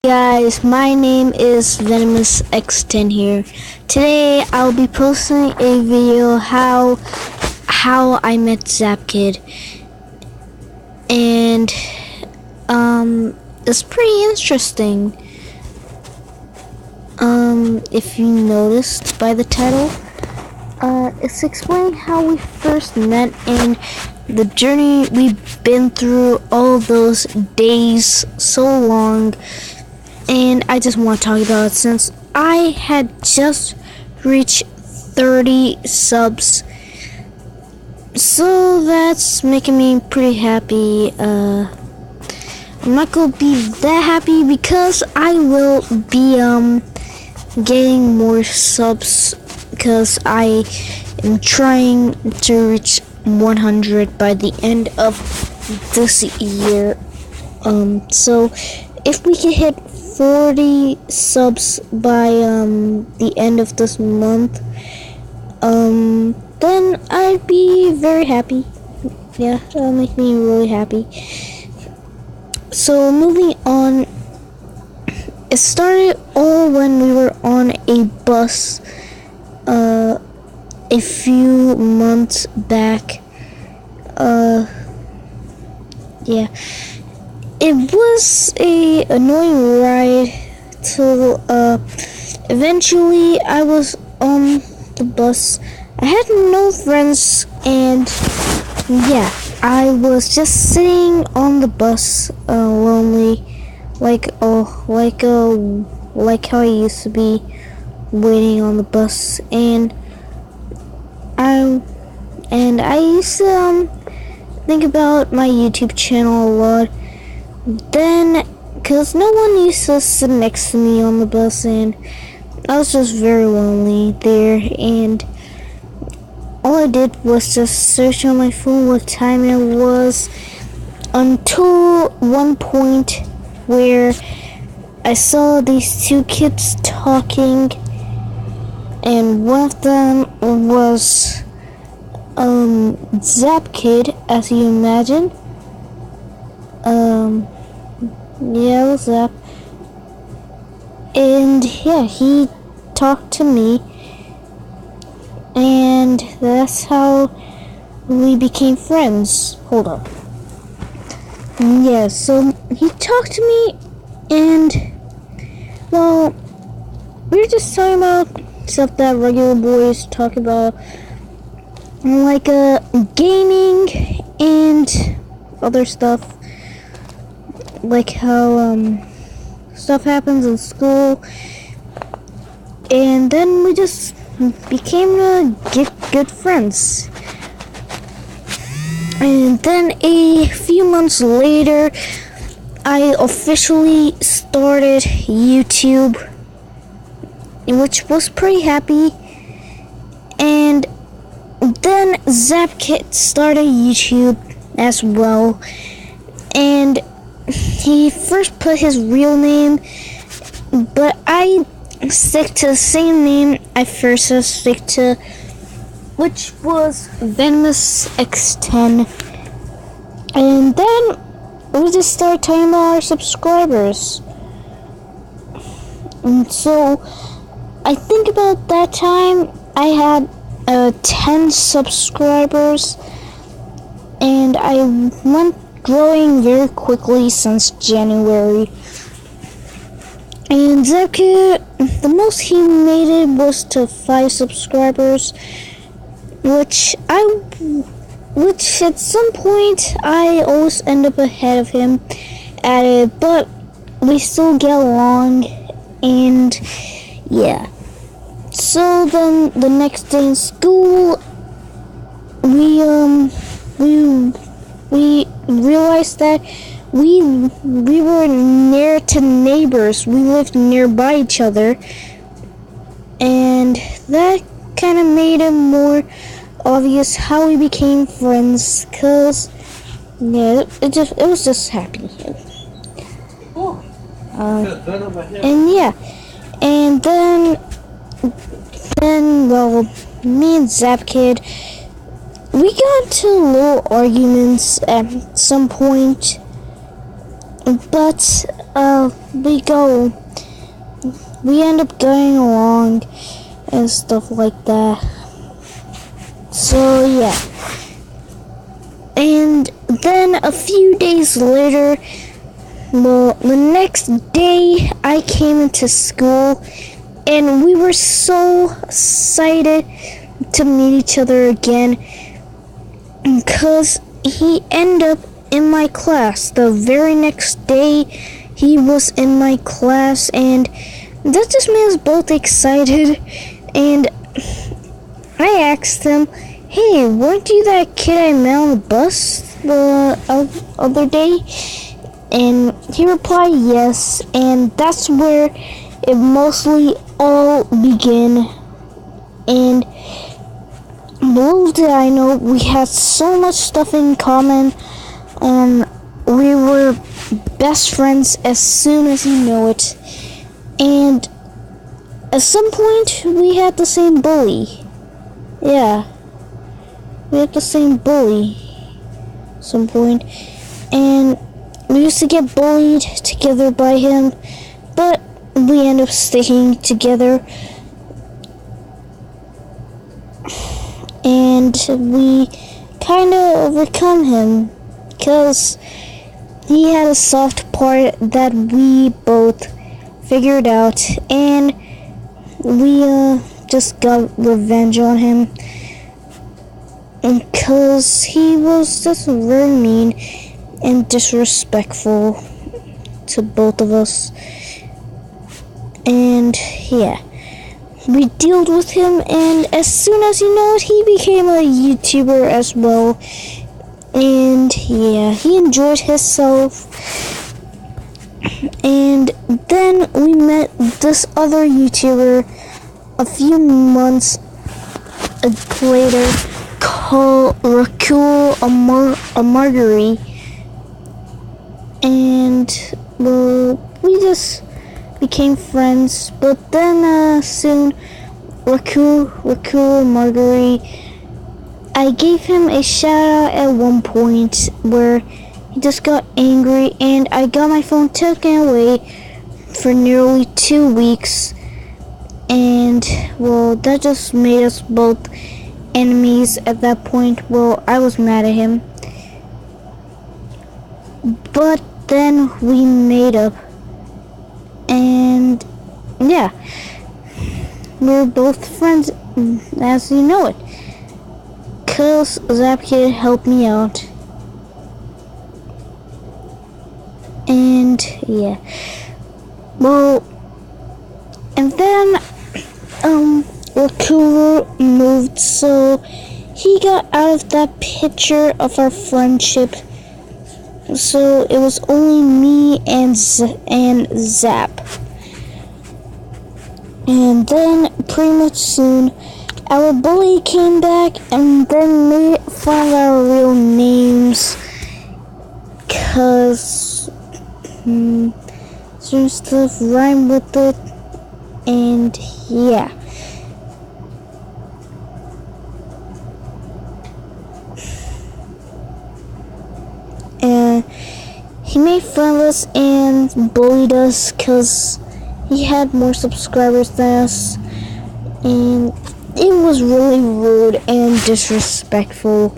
guys, my name is Venomous X10 here. Today I'll be posting a video how I met Zapkid, and it's pretty interesting. If you noticed by the title, it's explaining how we first met and the journey we've been through all those days so long. And I just want to talk about it since I had just reached 30 subs. So that's making me pretty happy. I'm not gonna be that happy because I will be getting more subs because I am trying to reach 100 by the end of this year. So if we can hit 40 subs by the end of this month, then I'd be very happy. Yeah, that'll make me really happy. So moving on, it started all when we were on a bus a few months back. Yeah, it was a annoying ride till eventually I was on the bus. I had no friends, and yeah, I was just sitting on the bus, lonely, like how I used to be waiting on the bus, and I used to think about my YouTube channel a lot. Then, cause no one used to sit next to me on the bus, and I was just very lonely there, and all I did was just search on my phone what time it was, until one point where I saw these two kids talking, and one of them was Zapkid, as you imagine. Yeah, it was Zap. And yeah, he talked to me, and that's how we became friends. Hold up. Yeah, so he talked to me, and well, we were just talking about stuff that regular boys talk about, like gaming and other stuff, like how stuff happens in school. And then we just became good friends. And then a few months later, I officially started YouTube, which was pretty happy. And then Zapkid started YouTube as well, and he first put his real name, but I stick to the same name I first stick to, which was Venomous X10. And then we just started talking about our subscribers. And so I think about that time I had 10 subscribers, and I went growing very quickly since January. And Zapkid, the most he made it was to 5 subscribers, which at some point I always end up ahead of him at it, but we still get along, and yeah. So then the next day in school, we realized that we were near to neighbors. We lived nearby each other, and that kind of made it more obvious how we became friends. Cause yeah, it was just happy. And yeah, and then well, me and Zapkid, we got into little arguments at some point, but we end up going along and stuff like that. So yeah. And then a few days later, well, the next day I came into school and we were so excited to meet each other again because he ended up in my class. The very next day he was in my class, and that just made us both excited. And I asked him, "Hey, weren't you that kid I met on the bus the other day?" And he replied yes, and that's where it mostly all began. And little did I know we had so much stuff in common, and we were best friends as soon as you know it. And at some point we had the same bully. Yeah, we had the same bully at some point, and we used to get bullied together by him, but we ended up sticking together. And we kind of overcome him because he had a soft part that we both figured out, and we just got revenge on him because he was just very mean and disrespectful to both of us. And yeah, we dealt with him, and as soon as you know it, he became a YouTuber as well. And yeah, he enjoyed himself. And then we met this other YouTuber a few months later called Rakul Amargari. And well, we just became friends, but then soon Rakul Marguerite, I gave him a shout out at one point where he just got angry, and I got my phone taken away for nearly 2 weeks, and well, that just made us both enemies at that point. Well, I was mad at him, but then we made up. And yeah, we're both friends as you know it, cause Zapkid helped me out. And yeah, well, and then Rakul moved, so he got out of that picture of our friendship. So it was only me and Zap. And then pretty much soon our bully came back and then made fun of our real names, cause certain stuff rhymed with it. And yeah, he made fun of us and bullied us because he had more subscribers than us, and it was really rude and disrespectful.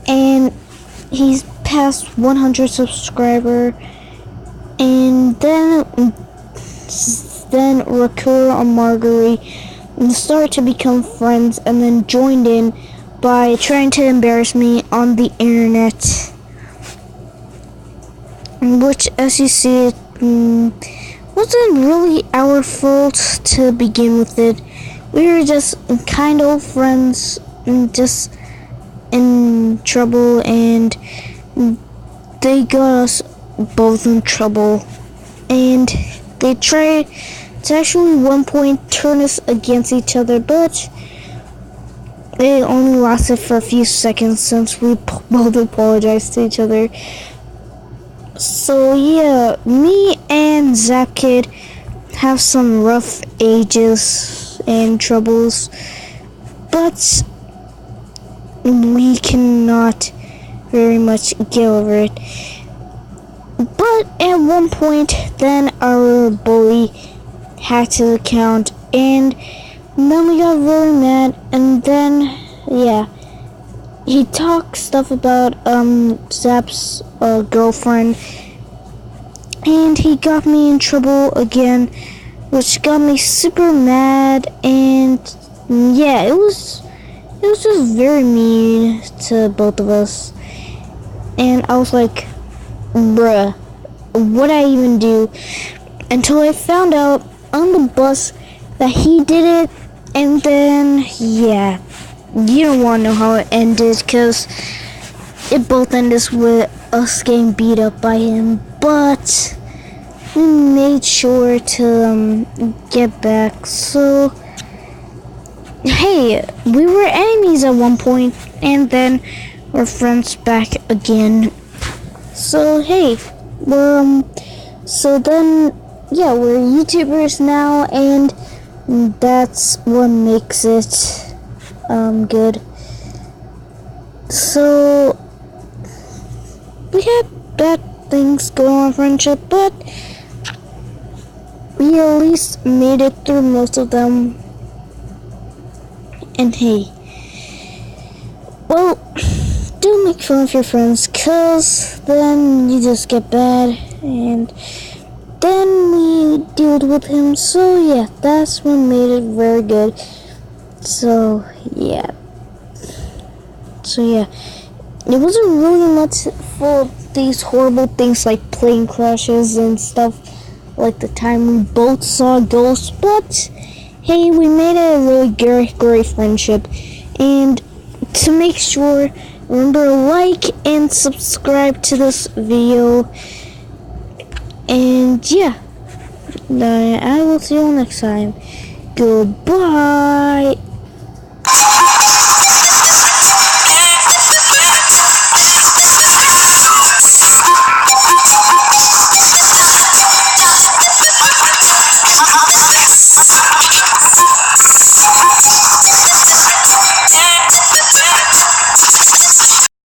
And he's past 100 subscriber, and then Rakul and Marguerite started to become friends, and then joined in by trying to embarrass me on the internet, which, as you see, wasn't really our fault to begin with it. We were just kind of friends and just in trouble, and they got us both in trouble. And they tried to actually one point turn us against each other, but it only lasted for a few seconds since we both apologized to each other. So yeah, me and Zapkid have some rough ages and troubles, but we cannot very much get over it. But But at one point, then our bully hacked his account, and then we got really mad, and then, yeah, he talked stuff about, Zap's, girlfriend, and he got me in trouble again, which got me super mad, and, yeah, it was just very mean to both of us, and I was like, bruh, what'd I even do? Until I found out on the bus that he did it, and then, yeah, you don't want to know how it ended, because it both ended with us getting beat up by him, but we made sure to get back. So, hey, we were enemies at one point, and then we're friends back again. So, hey, so then, yeah, we're YouTubers now, and that's what makes it good. So we had bad things going on in friendship, but we at least made it through most of them. And hey, well, don't make fun of your friends, cause then you just get bad, and then we dealt with him. So yeah, that's what made it very good. So yeah, it wasn't really much for these horrible things like plane crashes and stuff, like the time we both saw ghosts, but hey, we made it a really great friendship. And to make sure, remember to like and subscribe to this video, and yeah, I will see you next time. Goodbye.